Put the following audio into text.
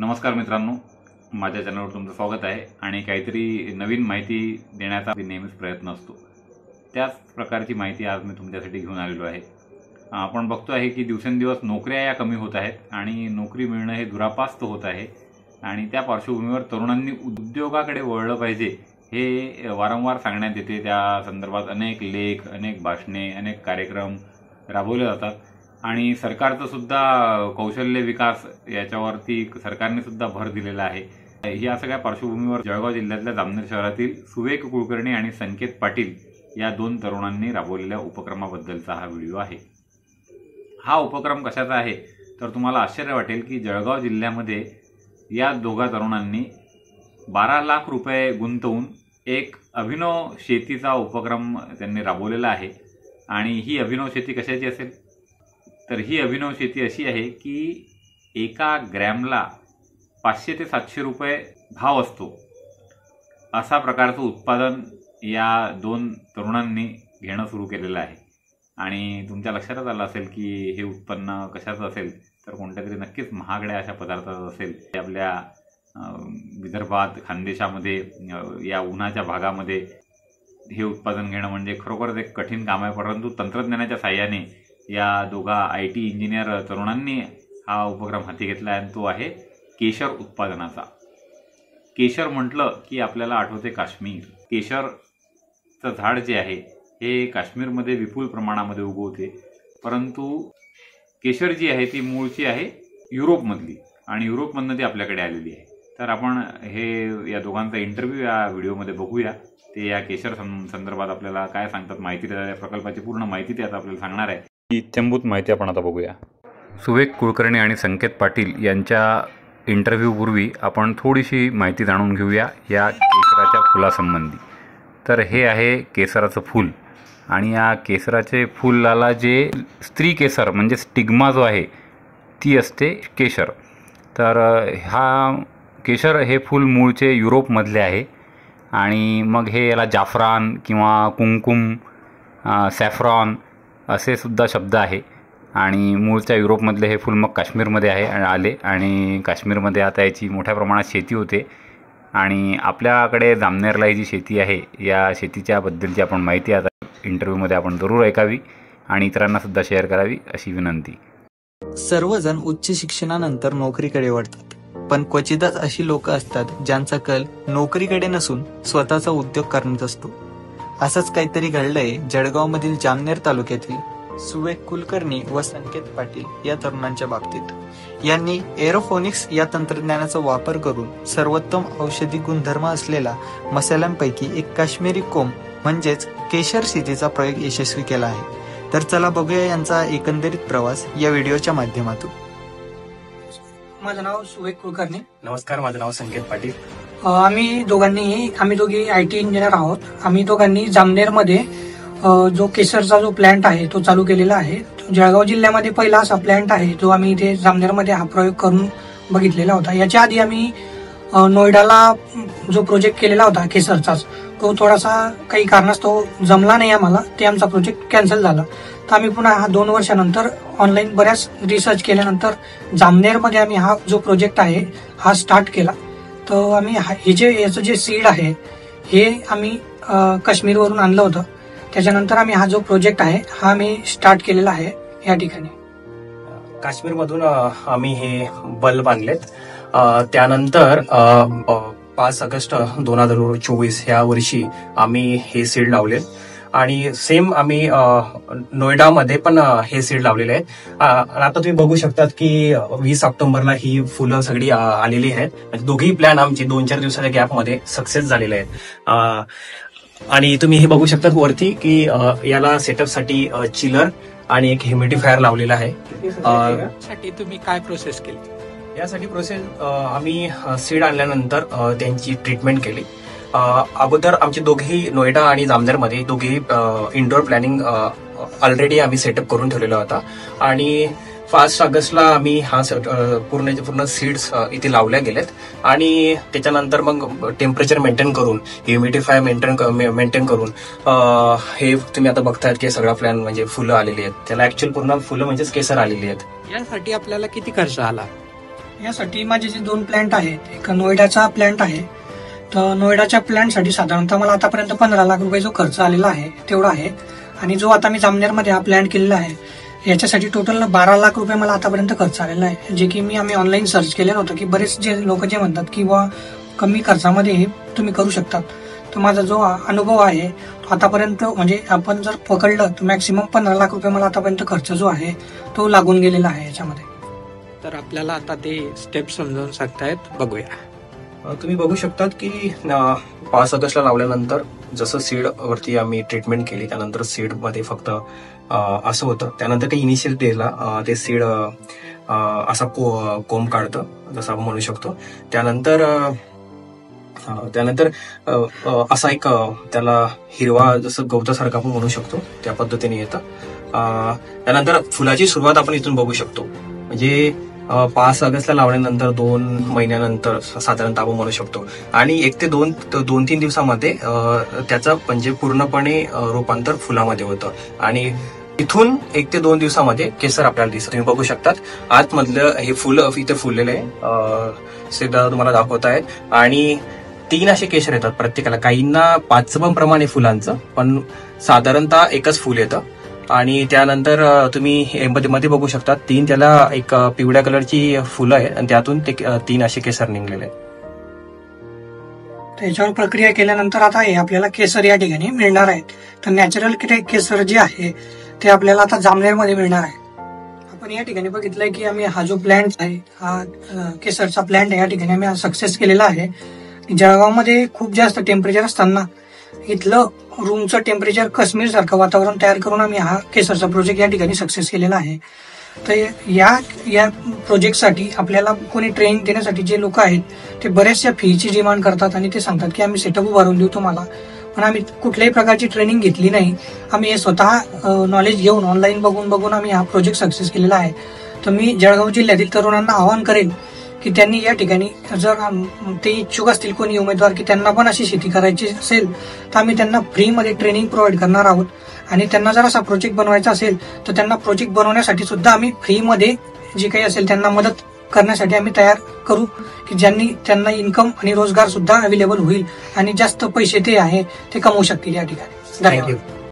नमस्कार मित्रांनो, माझ्या चॅनलवर तुमचं स्वागत आहे आणि काहीतरी नवीन माहिती देण्याचा नेहमीच प्रयत्न असतो. त्याच प्रकारची माहिती आज मी तुमच्यासाठी घेऊन आलेलो आहे. आपण बघतो आहे की दिवसेंदिवस नोकऱ्या या कमी होत आहेत आणि नोकरी मिळणं हे दुरापास्त होत आहे आणि त्या पार्श्वभूमीवर तरुणांनी उद्योगाकडे वळलं पाहिजे हे वारंवार सांगण्यात येते. त्या संदर्भात अनेक लेख, अनेक भाषणे, अनेक कार्यक्रम राबवले जातात आणि सरकारचं सुद्धा कौशल्य विकास याच्यावरती सरकारने सुद्धा भर दिलेला आहे. या सगळ्या पार्श्वभूमीवर जळगाव जिल्ह्यातल्या जामनेर शहरातील सुवेक कुलकर्णी आणि संकेत पाटील या दोन तरुणांनी राबवलेल्या उपक्रमाबद्दलचा हा व्हिडिओ आहे. हा उपक्रम कशाचा आहे तर तुम्हाला आश्चर्य वाटेल की जळगाव जिल्ह्यामध्ये या दोघा तरुणांनी 12 लाख रुपये गुंतवून एक अभिनव शेतीचा उपक्रम त्यांनी राबवलेला आहे. आणि ही अभिनव शेती कशाची असेल तर ही अभिनव शेती अशी आहे की एका ग्रॅमला 500 ते 700 रुपये भाव असतो. असा प्रकारचं उत्पादन या दोन तरुणांनी घेणं सुरू केलेलं आहे. आणि तुमच्या लक्षातच आलं असेल की हे उत्पन्न कशाचं असेल तर कोणत्या तरी नक्कीच महागड्या अशा पदार्थाचं असेल. ते आपल्या विदर्भात, खानदेशामध्ये या उन्हाच्या भागामध्ये हे उत्पादन घेणं म्हणजे खरोखरच एक कठीण काम आहे. परंतु तंत्रज्ञानाच्या साहाय्याने या दोघा IT इंजिनियर तरुणांनी हा उपक्रम हाती घेतला आहे. तो आहे केशर उत्पादनाचा. केशर म्हटलं की आपल्याला आठवते काश्मीर. केशरचं झाड जे आहे हे काश्मीरमध्ये विपुल प्रमाणामध्ये उगवते. परंतु केशर जी आहे ती मूळची आहे युरोपमधली आणि युरोपमधनं ती आपल्याकडे आलेली आहे. तर आपण या दोघांचा इंटरव्ह्यू या व्हिडिओमध्ये बघूया. ते या केशर संदर्भात आपल्याला काय सांगतात, माहिती देतात. या प्रकल्पाची पूर्ण माहिती ते आता आपल्याला सांगणार आहे. इत्यंभूत माहिती आपण आता बघूया. सुवेक कुलकर्णी आणि संकेत पाटील यांच्या इंटरव्ह्यूपूर्वी आपण थोडीशी माहिती जाणून घेऊया या केशराच्या फुलासंबंधी. तर हे आहे केसराचं फूल आणि या केसराचे फुलाला जे स्त्री केसर म्हणजे स्टिग्मा जो आहे ती असते केशर. तर केशर हे फूल मूळचे युरोपमधले आहे आणि मग याला जाफरान किंवा कुंकुम, सॅफ्रॉन असे सुद्धा शब्द आहे. आणि मूळच्या युरोपमधले हे फूल मग काश्मीरमध्ये आले आणि काश्मीरमध्ये आता याची मोठ्या प्रमाणात शेती होते. आणि आपल्याकडे जामनेरला ही जी शेती आहे या शेतीच्याबद्दलची आपण माहिती आता इंटरव्ह्यूमध्ये आपण जरूर ऐकावी आणि इतरांना सुद्धा शेअर करावी अशी विनंती. सर्वजण उच्च शिक्षणानंतर नोकरीकडे वळतात, पण क्वचितच अशी लोक असतात ज्यांचा कल नोकरीकडे नसून स्वतःचा उद्योग करण्यात असतो. असंच काहीतरी घडलंय जळगावमधील जामनेर तालुक्यातील सुवेक कुलकर्णी व संकेत पाटील या तरुणांच्या बाबतीत. यांनी एरोफोनिक्स या तंत्रज्ञानाचा वापर करून सर्वोत्तम औषधी गुणधर्म असलेला मसाल्यांपैकी एक काश्मीरी कोंब म्हणजेच केशर शेतीचा प्रयोग यशस्वी केला आहे. तर चला बघूया यांचा एकंदरीत प्रवास या व्हिडिओच्या माध्यमातून. माझं नाव सुवेक कुलकर्णी. नमस्कार, माझं नाव संकेत पाटील. आम्ही दोघी IT इंजिनियर आहोत. आम्ही दोघांनी जामनेरमध्ये जो केसरचा जो प्लॅन्ट आहे तो चालू केलेला आहे. जळगाव जिल्ह्यामध्ये पहिला असा प्लॅन्ट आहे जो आम्ही इथे जामनेरमध्ये हा प्रयोग करून बघितलेला होता. याच्या आधी आम्ही नोएडाला जो प्रोजेक्ट केलेला होता केसरचाच, तो थोडासा काही कारणास्तव जमला नाही आम्हाला. ते आमचा प्रोजेक्ट कॅन्सल झाला. तर आम्ही पुन्हा 2 वर्षानंतर ऑनलाईन बऱ्याच रिसर्च केल्यानंतर जामनेरमध्ये आम्ही हा जो प्रोजेक्ट आहे हा स्टार्ट केला. तर आम्ही याचं जे सीड आहे हे आम्ही काश्मीरवरून आणलं होतं. त्याच्यानंतर आम्ही हा जो प्रोजेक्ट आहे हा आम्ही स्टार्ट केलेला आहे या ठिकाणी. काश्मीरमधून आम्ही हे बल्ब आणलेत. त्यानंतर 5 ऑगस्ट 2024 या वर्षी आम्ही हे सीड लावले आणि सेम आम्ही नोएडामध्ये पण हे सीड लावलेले आहेत. आता तुम्ही बघू शकतात की 20 ऑक्टोबरला ही फुलं सगळी आलेली आहेत. म्हणजे दोघेही प्लॅन आमचे 2-4 दिवसाच्या गॅपमध्ये सक्सेस झालेले आहेत. आणि तुम्ही हे बघू शकतात वरती की याला सेटअपसाठी चिलर आणि एक ह्युमिडिफायर लावलेला आहे. तुम्ही काय प्रोसेस केली? यासाठी प्रोसेस आम्ही सीड आणल्यानंतर त्यांची ट्रीटमेंट केली. अगोदर आमचे दोघेही नोएडा आणि जामनेरमध्ये दोघेही इंडोर प्लॅनिंग ऑलरेडी आम्ही सेटअप करून ठेवलेला होता आणि 5 ऑगस्टला आम्ही हा पूर्ण सीड्स इथे लावल्या गेलेत. आणि त्याच्यानंतर मग टेम्परेचर मेंटेन करून, ह्युमिडिफाय मेंटेन करून हे तुम्ही आता बघतायत की सगळा प्लॅन म्हणजे फुलं आलेली आहेत. त्याला ऍक्च्युअल पूर्ण फुलं म्हणजेच केसर आलेली आहेत. यासाठी आपल्याला किती खर्च आला? यासाठी माझे जे 2 प्लॅन्ट आहेत, एक नोएडाचा प्लॅन्ट आहे. तर नोएडाच्या प्लॅन्टसाठी साधारणतः मला आतापर्यंत 15 लाख रुपये जो खर्च आलेला आहे तेवढा आहे. आणि जो आता मी जामनेरमध्ये हा प्लॅन्ट केलेला आहे याच्यासाठी टोटल 12 लाख रुपये मला आतापर्यंत खर्च आलेला आहे. जे की आम्ही ऑनलाईन सर्च केलेलं होतं की बरेच जे लोक जे म्हणतात की बा कमी खर्चामध्ये हे तुम्ही करू शकतात. तर माझा जो अनुभव आहे तो आतापर्यंत म्हणजे आपण जर पकडलं तर मॅक्सिमम 15 लाख रुपये मला आतापर्यंत खर्च जो आहे तो लागून गेलेला आहे याच्यामध्ये. तर आपल्याला आता ते स्टेप समजावून सांगतायत, बघूया. तुम्ही बघू शकतात की 5 ऑगस्टला लावल्यानंतर जसं सीड वरती आम्ही ट्रीटमेंट केली त्यानंतर सीड मध्ये फक्त असं होतं. त्यानंतर काही इनिशियल डेला ते सीड असा कोंब काढतं जसं आपण म्हणू शकतो. त्यानंतर असा एक त्याला हिरवा जसं गवतासारखं आपण म्हणू शकतो त्या पद्धतीने येतं. त्यानंतर फुलाची सुरुवात आपण इथून बघू शकतो. म्हणजे 5 ऑगस्टला लावल्यानंतर 2 महिन्यानंतर साधारणतः आपण म्हणू शकतो. आणि 1 ते 2-3 दिवसामध्ये त्याचं म्हणजे पूर्णपणे रूपांतर फुलामध्ये होतं. आणि इथून 1 ते 2 दिवसामध्ये केसर आपल्याला दिसतं. तुम्ही बघू शकतात आतमधलं हे फुलं इथे फुललेलं आहे, सिद्धा तुम्हाला दाखवत आहेत. आणि 3 असे केसर येतात प्रत्येकाला. काहींना 5 पण प्रमाण आहे फुलांचं, पण साधारणतः एकच फुल येतं. आणि त्यानंतर तुम्ही मध्ये बघू शकता 3 त्याला एक पिवळ्या कलरची फुलं आहेत आणि त्यातून ते 3 असे केसर निघलेले आहेत. त्याच्यावर प्रक्रिया केल्यानंतर आता हे आपल्याला केसर या ठिकाणी मिळणार आहेत. तर नॅचरल केसर जे आहे ते आपल्याला आता जामनेरमध्ये मिळणार आहे. आपण या ठिकाणी बघितलंय की आम्ही हा जो प्लॅन्ट आहे हा केसरचा प्लॅन्ट आहे या ठिकाणी आम्ही सक्सेस केलेला आहे. जळगावमध्ये खूप जास्त टेम्परेचर असताना इथलं रूमचं टेम्परेचर काश्मीर सारखं वातावरण तयार करून आम्ही हा केसरचा प्रोजेक्ट या ठिकाणी सक्सेस केलेला आहे. तर या प्रोजेक्टसाठी आपल्याला कोणी ट्रेनिंग देण्यासाठी जे लोक आहेत ते बऱ्याचशा फीची डिमांड करतात आणि ते सांगतात की आम्ही सेटअप उभारून देऊ तुम्हाला. पण आम्ही कुठल्याही प्रकारची ट्रेनिंग घेतली नाही. आम्ही हे स्वतः नॉलेज घेऊन ऑनलाईन बघून आम्ही हा प्रोजेक्ट सक्सेस केलेला आहे. तर मी जळगाव जिल्ह्यातील तरुणांना आवाहन करेन की त्यांनी या ठिकाणी जर ते इच्छुक असतील कोणी उमेदवार की त्यांना पण अशी शेती करायची असेल तर आम्ही त्यांना फ्रीमध्ये ट्रेनिंग प्रोव्हाइड करणार आहोत. आणि त्यांना जर असा प्रोजेक्ट बनवायचा असेल तर त्यांना प्रोजेक्ट बनवण्यासाठी सुद्धा आम्ही फ्रीमध्ये जे काही असेल त्यांना मदत करण्यासाठी आम्ही तयार करू की ज्यांनी त्यांना इन्कम आणि रोजगार सुद्धा अवेलेबल होईल आणि जास्त पैसे ते आहे ते कमवू शकतील या ठिकाणी. धन्यवाद.